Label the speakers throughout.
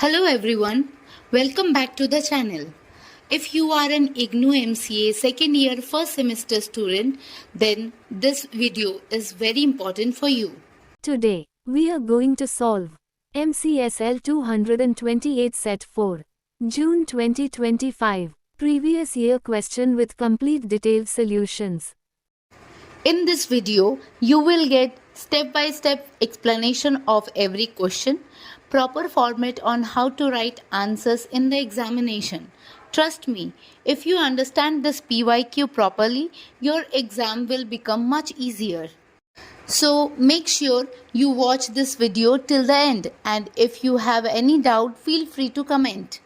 Speaker 1: Hello everyone, welcome back to the channel. If you are an IGNOU MCA second year first semester student, then this video is very important for you.
Speaker 2: Today, we are going to solve MCSL-228 Set 4, June 2025, previous year question with complete detailed solutions.
Speaker 1: In this video, you will get step-by-step explanation of every question, proper format on how to write answers in the examination. Trust me, if you understand this PYQ properly, your exam will become much easier. So make sure you watch this video till the end, and if you have any doubt, feel free to comment.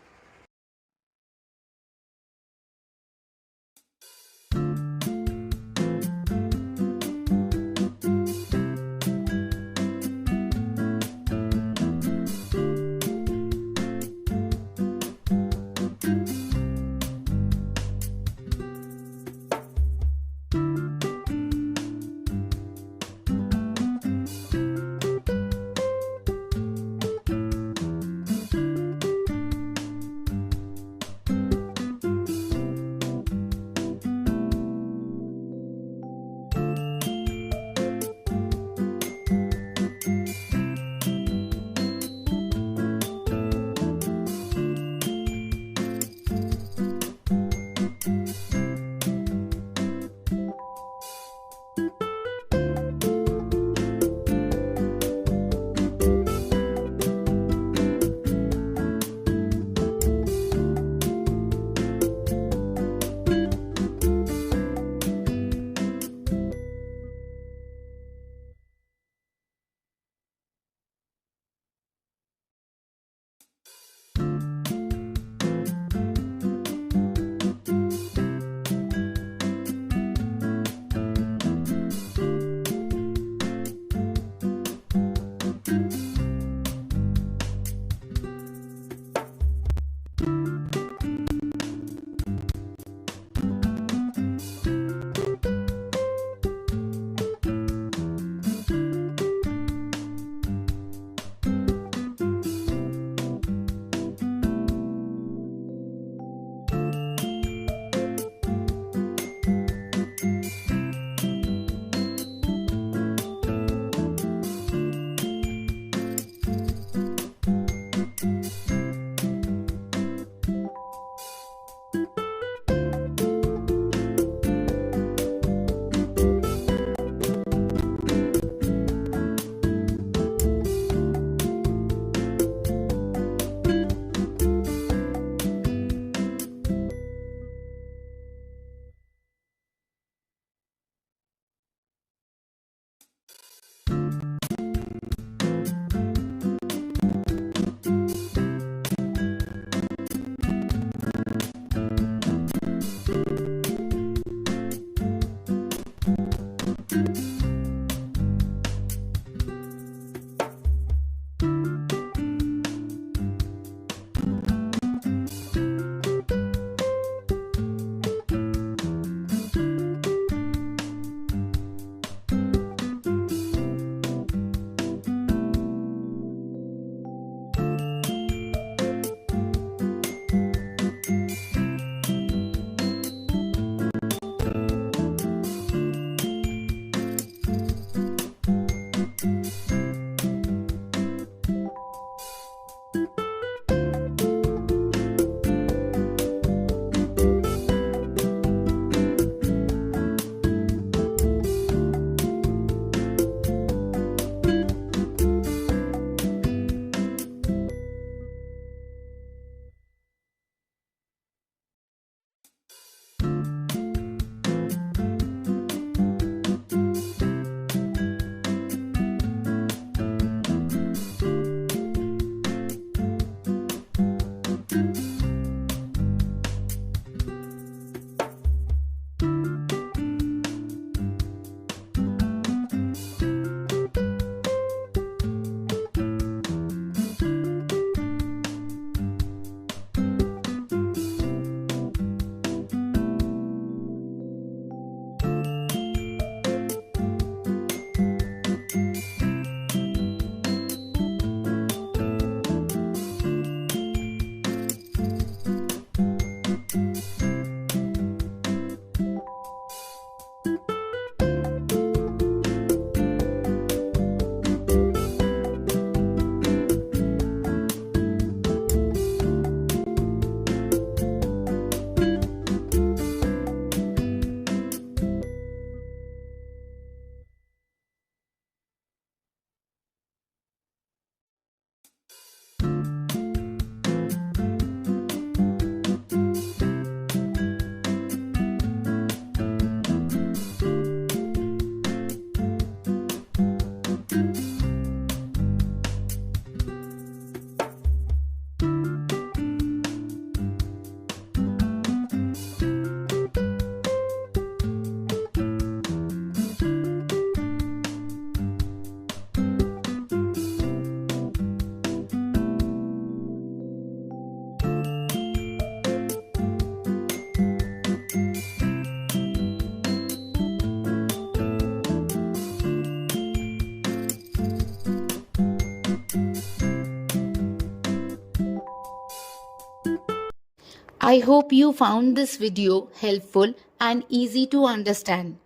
Speaker 1: I hope you found this video helpful and easy to understand.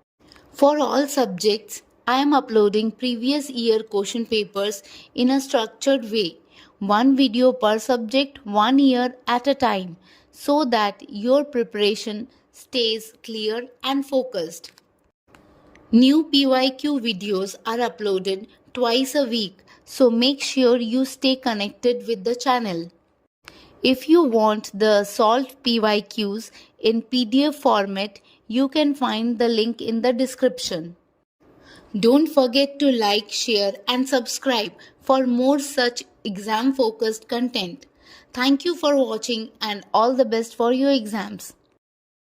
Speaker 1: For all subjects, I am uploading previous year question papers in a structured way, one video per subject, 1 year at a time, so that your preparation stays clear and focused. New PYQ videos are uploaded twice a week, so make sure you stay connected with the channel. If you want the solved PYQs in PDF format, you can find the link in the description. Don't forget to like, share, and subscribe for more such exam focused content. Thank you for watching and all the best for your exams.